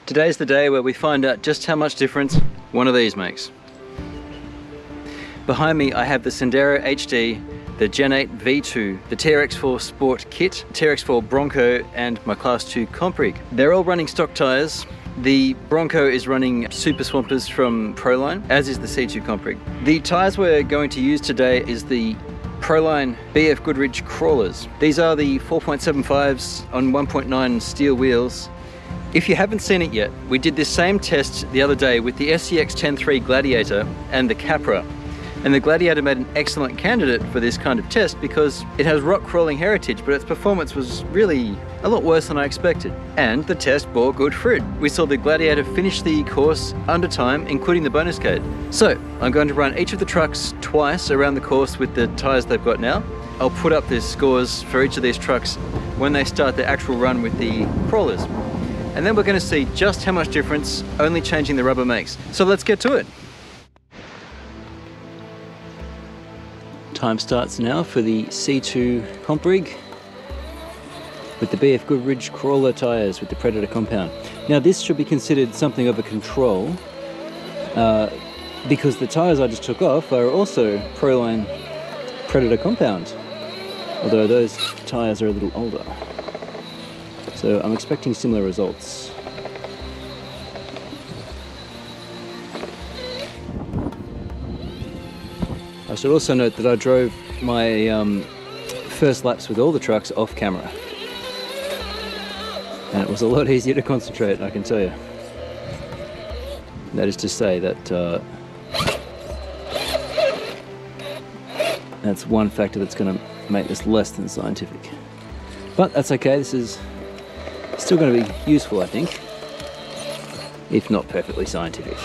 Today's the day where we find out just how much difference one of these makes. Behind me I have the Sendero HD, the Gen8 V2, the TRX4 Sport kit, TRX4 Bronco, and my Class 2 comp rig. They're all running stock tyres. The Bronco is running Super Swampers from Proline, as is the C2 comp rig. The tyres we're going to use today is the Proline BFGoodrich Crawlers. These are the 4.75s on 1.9 steel wheels. If you haven't seen it yet, we did this same test the other day with the SCX 10.3 Gladiator and the Capra. And the Gladiator made an excellent candidate for this kind of test because it has rock crawling heritage, but its performance was really a lot worse than I expected. And the test bore good fruit. We saw the Gladiator finish the course under time, including the bonus gate. So I'm going to run each of the trucks twice around the course with the tyres they've got now. I'll put up the scores for each of these trucks when they start the actual run with the crawlers. And then we're going to see just how much difference only changing the rubber makes. So let's get to it. Time starts now for the C2 comp rig with the BFGoodrich Krawler tyres with the Predator compound. Now this should be considered something of a control because the tyres I just took off are also Proline Predator compound, although those tyres are a little older. So I'm expecting similar results. I should also note that I drove my first laps with all the trucks off camera. And it was a lot easier to concentrate, I can tell you. That is to say that that's one factor that's going to make this less than scientific. But that's okay, this is still going to be useful, I think, if not perfectly scientific.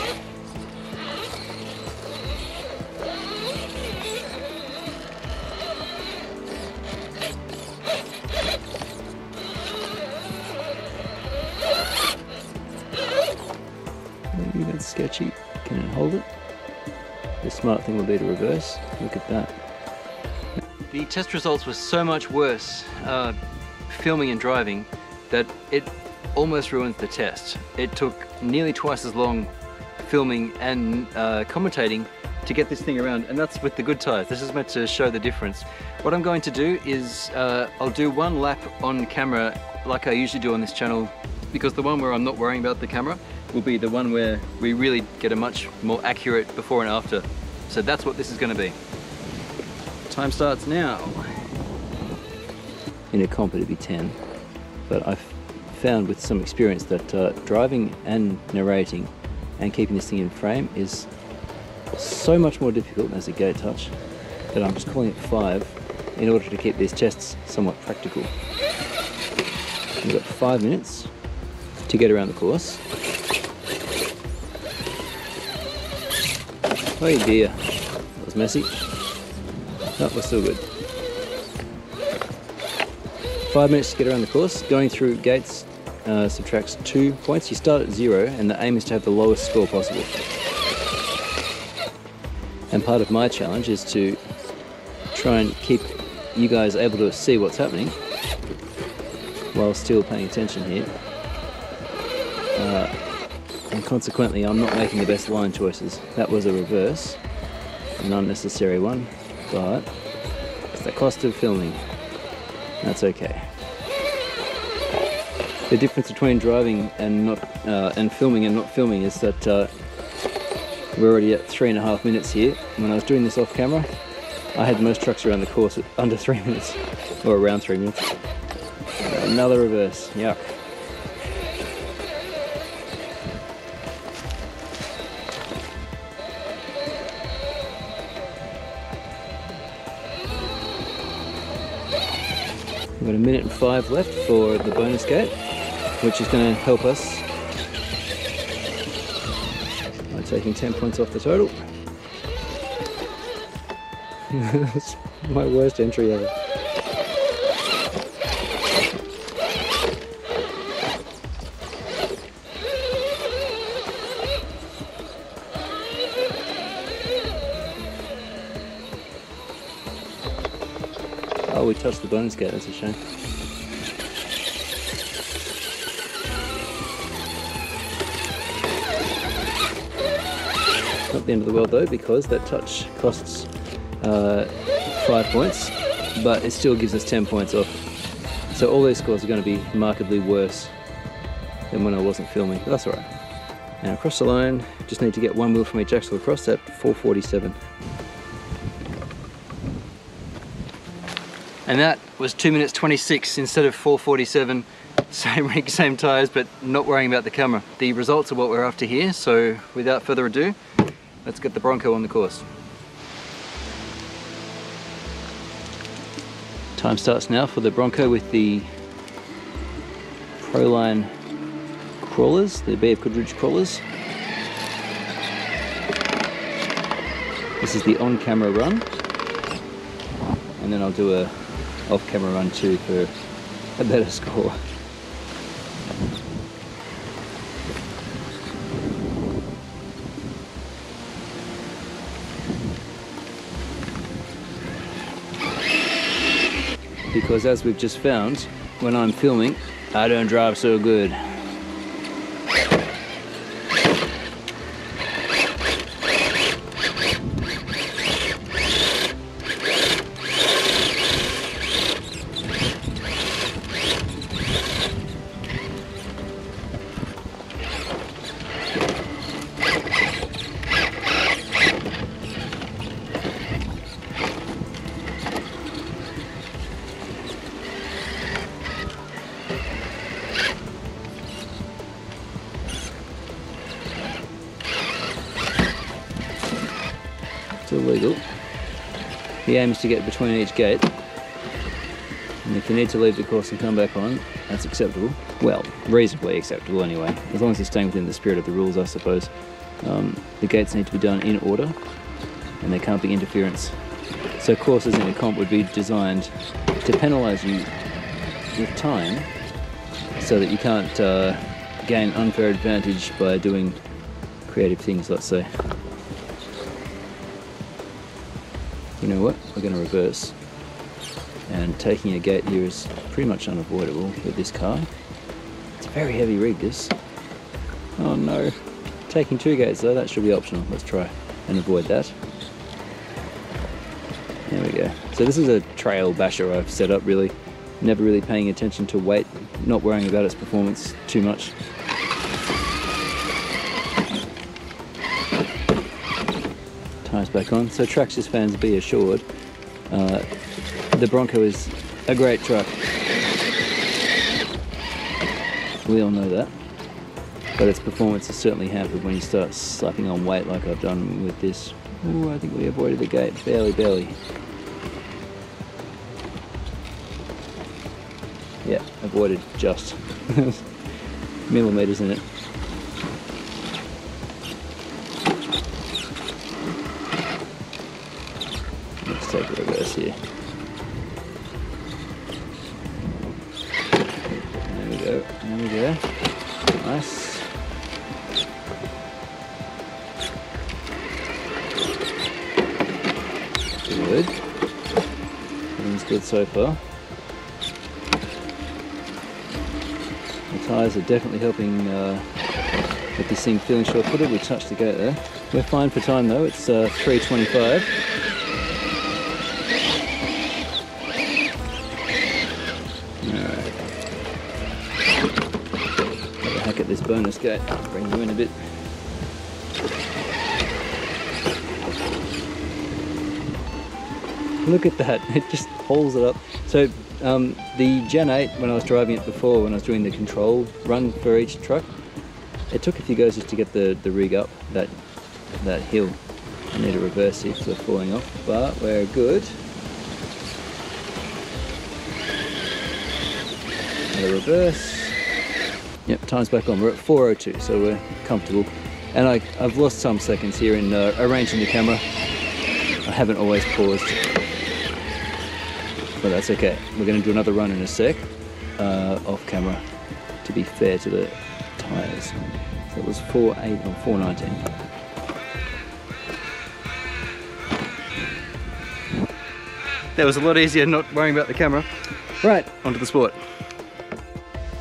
Maybe that's sketchy. Can it hold it? The smart thing will be to reverse. Look at that. The test results were so much worse filming and driving that it almost ruins the test. It took nearly twice as long filming and commentating to get this thing around, and that's with the good tyres. This is meant to show the difference. What I'm going to do is I'll do one lap on camera like I usually do on this channel, because the one where I'm not worrying about the camera will be the one where we really get a much more accurate before and after. So that's what this is going to be. Time starts now. In a comp it'd be 10, but I've found with some experience that driving and narrating and keeping this thing in frame is so much more difficult as a gate touch that I'm just calling it 5 in order to keep these tests somewhat practical. We've got 5 minutes to get around the course. Oh dear, that was messy. Oh, we're still good. 5 minutes to get around the course. Going through gates subtracts 2 points. You start at 0 and the aim is to have the lowest score possible. And part of my challenge is to try and keep you guys able to see what's happening while still paying attention here. And consequently I'm not making the best line choices. That was a reverse, an unnecessary one, but it's the cost of filming. That's okay. The difference between driving and filming and not filming is that we're already at 3.5 minutes here. When I was doing this off camera, I had most trucks around the course at under 3 minutes, or around 3 minutes. Another reverse, yuck. We've got 1 minute and 5 left for the bonus gate, which is going to help us by taking 10 points off the total. That's my worst entry ever. Oh, we touched the bonus gate, that's a shame. Not the end of the world though, because that touch costs 5 points, but it still gives us 10 points off. So all these scores are going to be markedly worse than when I wasn't filming, but that's alright. Now across the line, just need to get one wheel from each axle across at 447. And that was 2 minutes 26 instead of 447. Same rig, same tyres, but not worrying about the camera. The results are what we're after here, so without further ado, let's get the Bronco on the course. Time starts now for the Bronco with the Proline crawlers, the BFGoodrich crawlers. This is the on-camera run, and then I'll do a off-camera run too for a better score. Because as we've just found, when I'm filming, I don't drive so good. Illegal. The aim is to get between each gate, and if you need to leave the course and come back on, that's acceptable. Well, reasonably acceptable anyway, as long as you're staying within the spirit of the rules, I suppose. The gates need to be done in order, and there can't be interference. So courses in a comp would be designed to penalise you with time, so that you can't gain unfair advantage by doing creative things, let's say. You know what, we're going to reverse, and taking a gate here is pretty much unavoidable with this car. It's a very heavy rig, this. Oh no. Taking 2 gates though, that should be optional. Let's try and avoid that. There we go. So this is a trail basher I've set up, really. Never really paying attention to weight, not worrying about its performance too much. Tires back on. So Traxxas fans, be assured, the Bronco is a great truck. We all know that. But its performance is certainly hampered when you start slapping on weight like I've done with this. Ooh, I think we avoided the gate. Barely. Yeah, avoided just. Millimeters in it. Let's take a reverse here. There we go. Nice. Good. Everything's good so far. The tyres are definitely helping with this thing feeling short-footed. We touched the gate there. We're fine for time though, it's 3:25. Hack at this bonus gate, bring you in a bit. Look at that, it just pulls it up. So the Gen 8, when I was driving it before, when I was doing the control run for each truck, it took a few goes just to get the rig up that hill. I need a reverse here because we're falling off, but we're good. Another reverse. Yep, time's back on. We're at 4:02, so we're comfortable. And I've lost some seconds here in arranging the camera. I haven't always paused, but that's okay. We're going to do another run in a sec, off camera, to be fair to the tyres. So it was 4:08 or 4:19. That was a lot easier not worrying about the camera. Right, onto the Sport.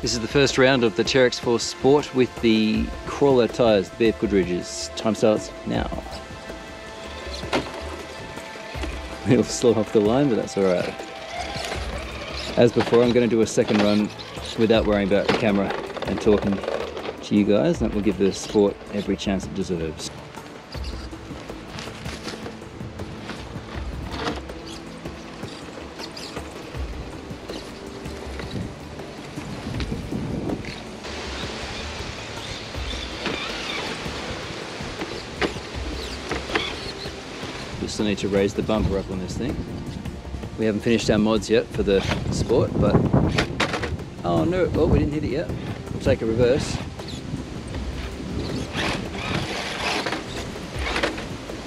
This is the first round of the TRX4 Sport with the Krawler tyres, BFGoodrich's. Time starts now. It'll slow off the line, but that's alright. As before, I'm going to do a second run without worrying about the camera and talking to you guys. That will give the sport every chance it deserves. We still need to raise the bumper up on this thing. We haven't finished our mods yet for the Sport, but oh no, oh we didn't hit it yet. We'll take a reverse.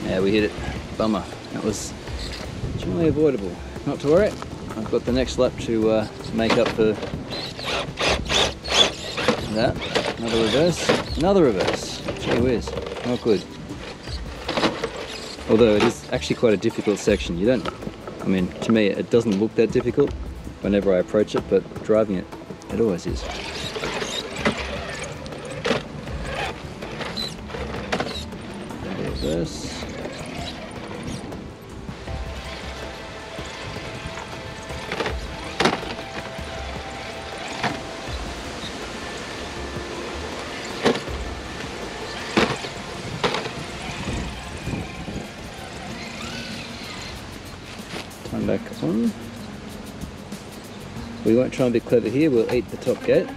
Yeah, we hit it. Bummer. That was generally avoidable. Not to worry. I've got the next lap to make up for that. Another reverse. Another reverse. Gee whiz. Not good. Although it is actually quite a difficult section. You don't, I mean, to me it doesn't look that difficult whenever I approach it, but driving it, it always is. Reverse. Back on. We won't try and be clever here, we'll eat the top gate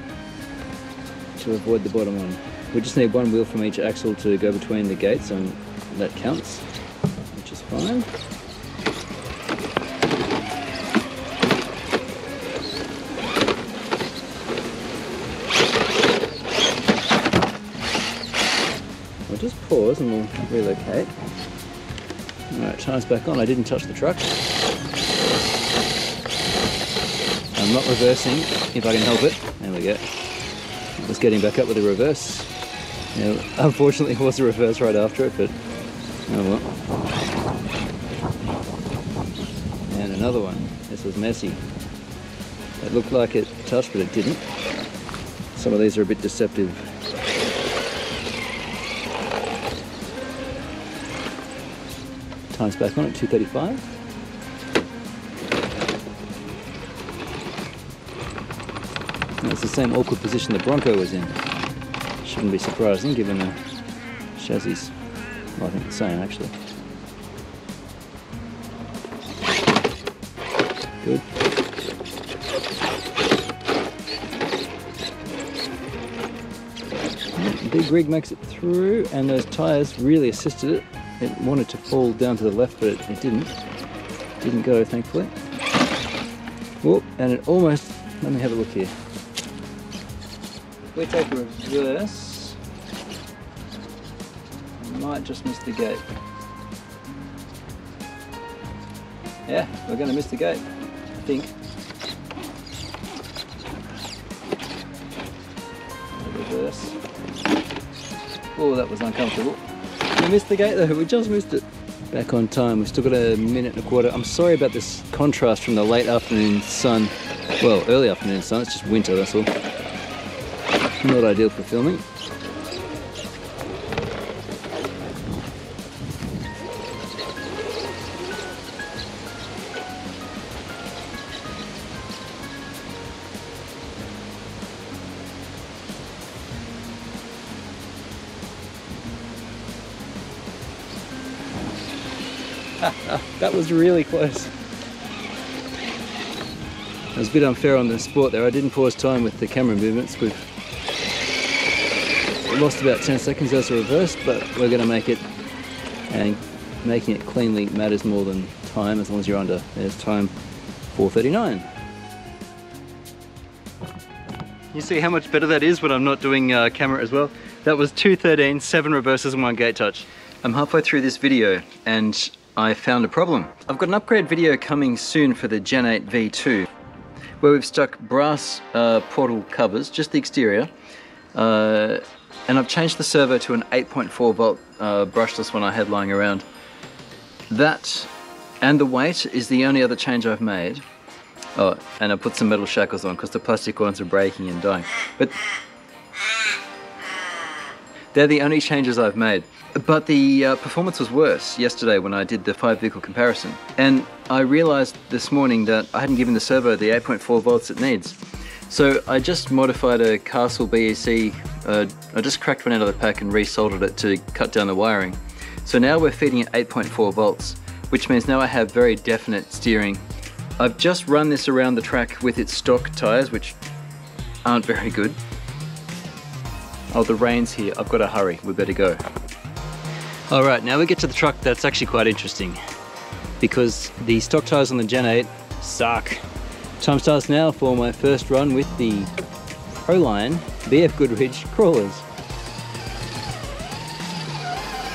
to avoid the bottom one. We just need one wheel from each axle to go between the gates, and that counts, which is fine. We'll just pause and we'll relocate. Alright, tyres back on. I didn't touch the truck. I'm not reversing if I can help it. There we go. I was getting back up with a reverse. Yeah, unfortunately it was a reverse right after it, but oh well. And another one. This was messy. It looked like it touched, but it didn't. Some of these are a bit deceptive. Time's back on at 2:35. It's the same awkward position the Bronco was in. Shouldn't be surprising given the chassis. Well, I think the same actually. Good. The big rig makes it through, and those tyres really assisted it. It wanted to fall down to the left, but it didn't. Didn't go, thankfully. Whoop, and it almost, let me have a look here. If we take a reverse, we might just miss the gate. Yeah, we're going to miss the gate, I think. Reverse. Oh, that was uncomfortable. We missed the gate though, we just missed it. Back on time, we've still got a minute and a quarter. I'm sorry about this contrast from the late afternoon sun. Well, early afternoon sun, it's just winter, that's all. Not ideal for filming. That was really close. It was a bit unfair on the Sport there. I didn't pause time with the camera movements. We've lost about 10 seconds as a reverse, but we're going to make it, and making it cleanly matters more than time, as long as you're under. There's time 4:39. You see how much better that is when I'm not doing camera as well? That was 2:13, 7 reverses and 1 gate touch. I'm halfway through this video and I found a problem. I've got an upgrade video coming soon for the Gen8 V2 where we've stuck brass portal covers, just the exterior, and I've changed the servo to an 8.4 volt brushless one I had lying around. That and the weight is the only other change I've made. Oh, and I put some metal shackles on because the plastic ones are breaking and dying. But they're the only changes I've made. But the performance was worse yesterday when I did the 5-vehicle comparison. And I realized this morning that I hadn't given the servo the 8.4 volts it needs. So I just modified a Castle BEC. I just cracked one out of the pack and resoldered it to cut down the wiring. So now we're feeding at 8.4 volts, which means now I have very definite steering. I've just run this around the track with its stock tires, which aren't very good. Oh, the rain's here. I've got to hurry. We better go. All right, now we get to the truck that's actually quite interesting because the stock tires on the Gen 8 suck. Time starts now for my first run with the Proline BFGoodrich Krawlers.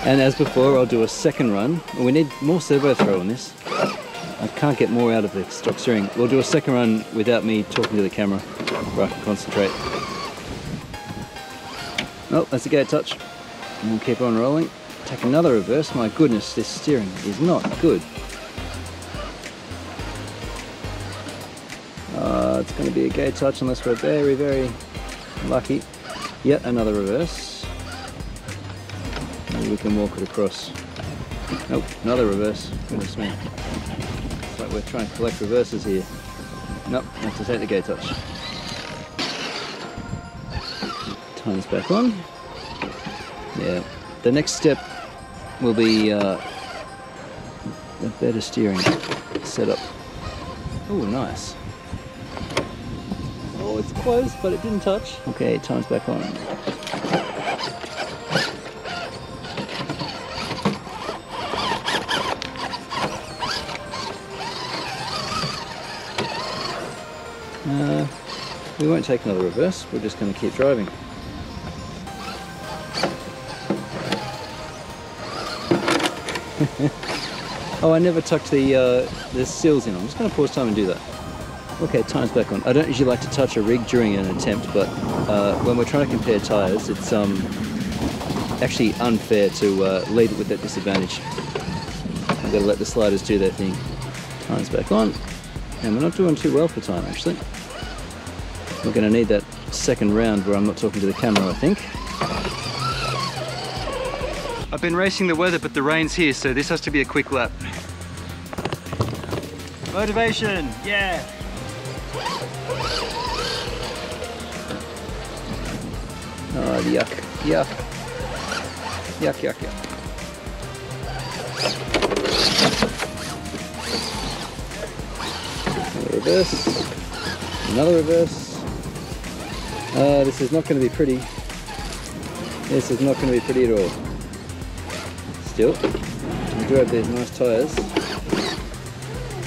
And as before, I'll do a second run. We need more servo throw on this. I can't get more out of the stock steering. We'll do a second run without me talking to the camera where I can concentrate. Oh, that's a gate touch. And we'll keep on rolling. Take another reverse. My goodness, this steering is not good. It's going to be a gate touch unless we're very, very lucky. Yet another reverse. Maybe we can walk it across. Nope, another reverse. Goodness me. It's like we're trying to collect reverses here. Nope, I have to take the gate touch. Tires back on. Yeah, the next step will be a better steering setup. Oh, nice. Oh, it's close, but it didn't touch. Okay, time's back on. We won't take another reverse, we're just going to keep driving. Oh, I never tucked the seals in. I'm just going to pause time and do that. Okay, time's back on. I don't usually like to touch a rig during an attempt, but when we're trying to compare tyres, it's actually unfair to lead it with that disadvantage. I've got to let the sliders do their thing. Time's back on, and we're not doing too well for time actually. We're going to need that second round where I'm not talking to the camera, I think. I've been racing the weather, but the rain's here, so this has to be a quick lap. Motivation, yeah! Oh, yuck, yuck. Yuck, yuck, yuck. Another reverse. Another reverse. This is not going to be pretty. This is not going to be pretty at all. Still, we do have these nice tyres.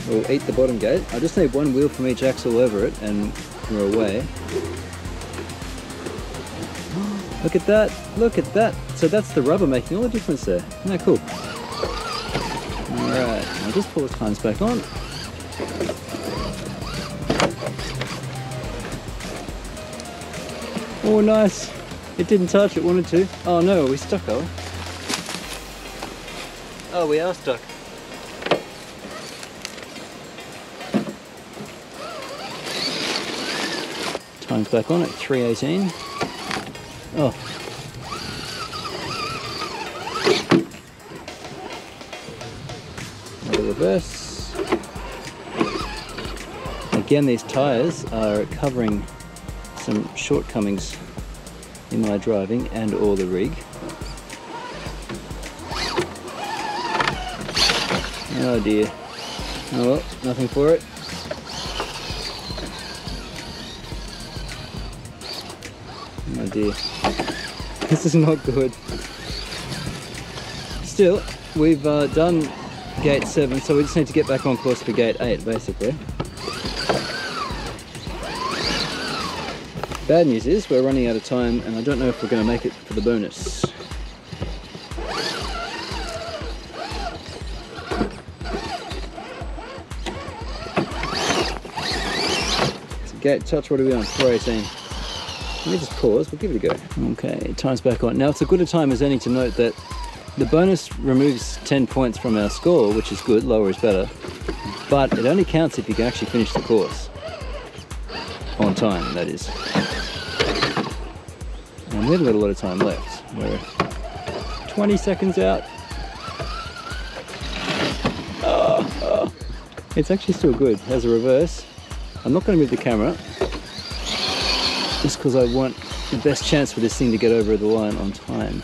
We'll eat the bottom gate. I just need one wheel from each axle over it and we're away. Look at that, look at that. So that's the rubber making all the difference there. Isn't that cool? Alright, I'll just pull the times back on. Oh nice, it didn't touch, it wanted to. Oh no, are we stuck, are we? Oh, we are stuck. Time's back on at 3:18. Oh. Another reverse. Again, these tyres are covering some shortcomings in my driving and or the rig. Oh dear. Oh well, nothing for it. Oh dear. This is not good. Still, we've done gate 7, so we just need to get back on course for gate 8, basically. Bad news is we're running out of time, and I don't know if we're going to make it for the bonus. Gate touch, what are we on? 4:18. Let me just pause, we'll give it a go. Okay, time's back on. Now it's a good a time as any to note that the bonus removes 10 points from our score, which is good, lower is better. but it only counts if you can actually finish the course. On time, that is. And we haven't got a lot of time left. We're 20 seconds out. It's actually still good. Has a reverse. I'm not going to move the camera, just because I want the best chance for this thing to get over the line on time.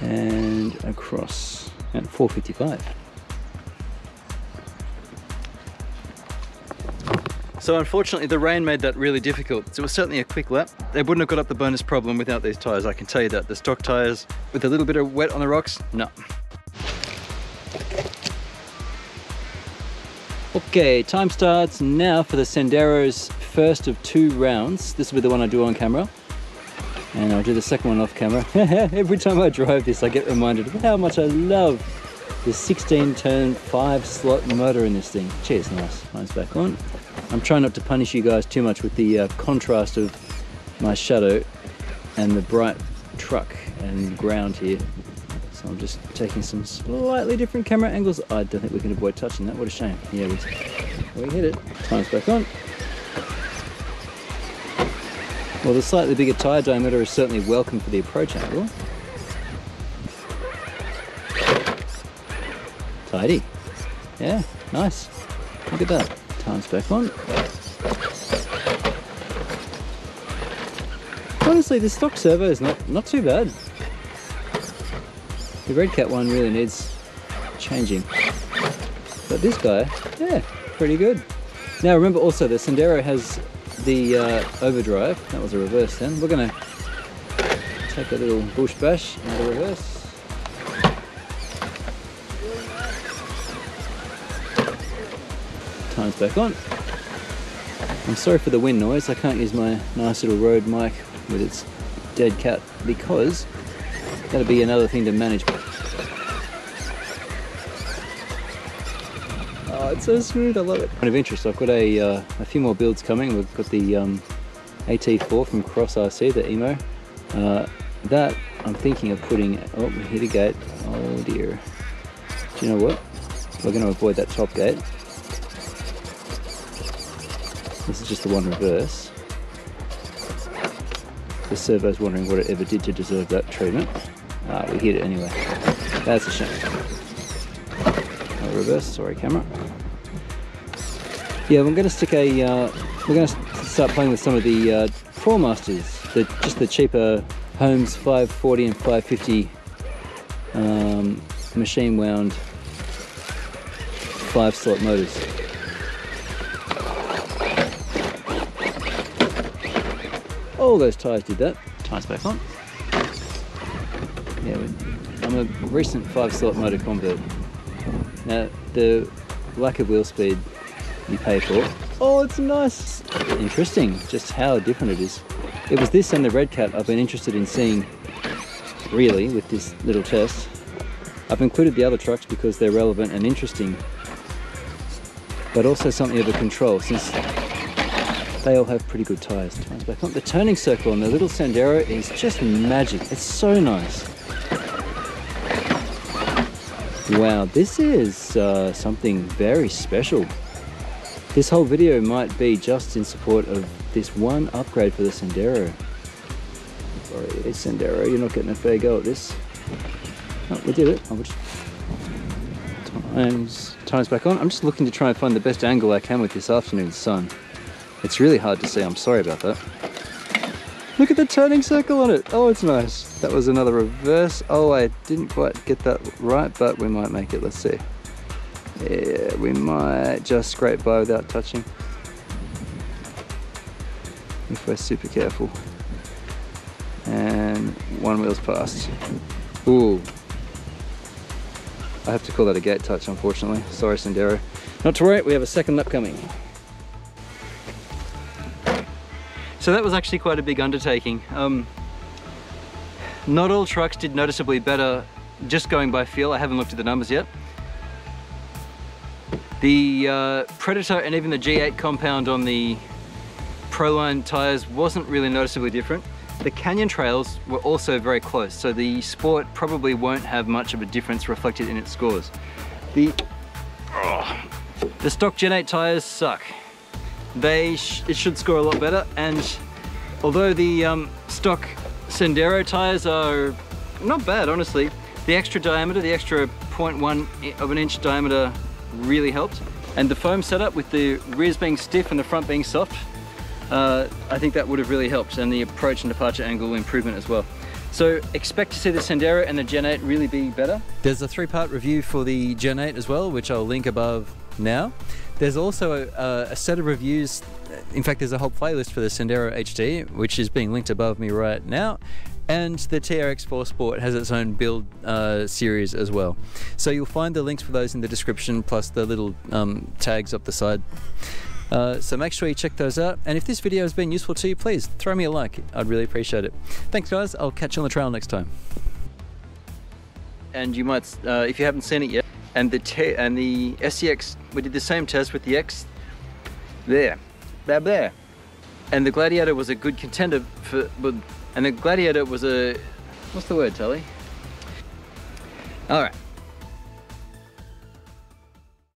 And across at 4:55. So unfortunately the rain made that really difficult. So it was certainly a quick lap. They wouldn't have got up the bonus problem without these tyres, I can tell you that. The stock tyres with a little bit of wet on the rocks, no. Okay, time starts now for the Sendero's first of 2 rounds. This will be the one I do on camera. And I'll do the second one off camera. Every time I drive this, I get reminded of how much I love the 16-turn 5-slot motor in this thing. Cheers, nice. Mine's back on. I'm trying not to punish you guys too much with the contrast of my shadow and the bright truck and ground here. So I'm just taking some slightly different camera angles. I don't think we can avoid touching that. What a shame. Yeah, we hit it. Time's back on. Well, the slightly bigger tyre diameter is certainly welcome for the approach angle. Tidy. Yeah, nice. Look at that. Time's back on. Honestly, the stock servo is not too bad. The Redcat one really needs changing. But this guy, yeah, pretty good. Now remember also the Sendero has the overdrive. That was a reverse then. We're going to take a little bush bash and a reverse. Time's back on. I'm sorry for the wind noise. I can't use my nice little Rode mic with its dead cat because that'll be another thing to manage. Oh, it's so smooth, I love it. Point of interest, I've got a few more builds coming. We've got the AT4 from Cross RC, the emo. That I'm thinking of putting, oh, we hit a gate. Oh dear. Do you know what? We're going to avoid that top gate. This is just the one reverse. The servo's wondering what it ever did to deserve that treatment. Ah, we hit it anyway. That's a shame. Reverse, sorry camera. Yeah, I'm going to stick a. We're going to start playing with some of the Pro Masters, just the cheaper Holmes 540 and 550 machine wound 5-slot motors. All those tyres did that. Tyres back on. Yeah, I'm a recent 5-slot motor convert. Now, the lack of wheel speed you pay for. Oh, it's nice. Interesting, just how different it is. It was this and the Redcat I've been interested in seeing, really, with this little test. I've included the other trucks because they're relevant and interesting, but also something of a control, since they all have pretty good tyres. The turning circle on the little Sendero is just magic. It's so nice. Wow, this is something very special. This whole video might be just in support of this one upgrade for the Sendero. Sorry, it's Sendero, you're not getting a fair go at this. Oh, we did it. Time's back on. I'm just looking to try and find the best angle I can with this afternoon's sun. It's really hard to see, I'm sorry about that. Look at the turning circle on it. Oh, it's nice. That was another reverse. Oh, I didn't quite get that right, but we might make it. Let's see. Yeah, we might just scrape by without touching, if we're super careful. And one wheel's passed. Ooh. I have to call that a gate touch, unfortunately. Sorry, Sendero. Not to worry, we have a second lap coming. So that was actually quite a big undertaking. Not all trucks did noticeably better just going by feel. I haven't looked at the numbers yet. The Predator and even the G8 compound on the Proline tires wasn't really noticeably different. The Canyon trails were also very close, so the Sport probably won't have much of a difference reflected in its scores. The The stock Gen 8 tires suck. It should score a lot better, and although the stock Sendero tires are not bad, honestly, the extra diameter, the extra 0.1 of an inch diameter really helped, and the foam setup with the rears being stiff and the front being soft, I think that would have really helped, and the approach and departure angle improvement as well. So expect to see the Sendero and the Gen 8 really be better. There's a 3-part review for the Gen 8 as well, which I'll link above now. There's also a set of reviews, in fact there's a whole playlist for the Sendero HD, which is being linked above me right now, and the TRX4 Sport has its own build series as well. So you'll find the links for those in the description, plus the little tags up the side. So make sure you check those out, and if this video has been useful to you, please throw me a like, I'd really appreciate it. Thanks guys, I'll catch you on the trail next time. And you might, if you haven't seen it yet, and the SCX, we did the same test with the X, there, and the Gladiator was a good contender for, and the Gladiator was a, what's the word, Tully? Alright.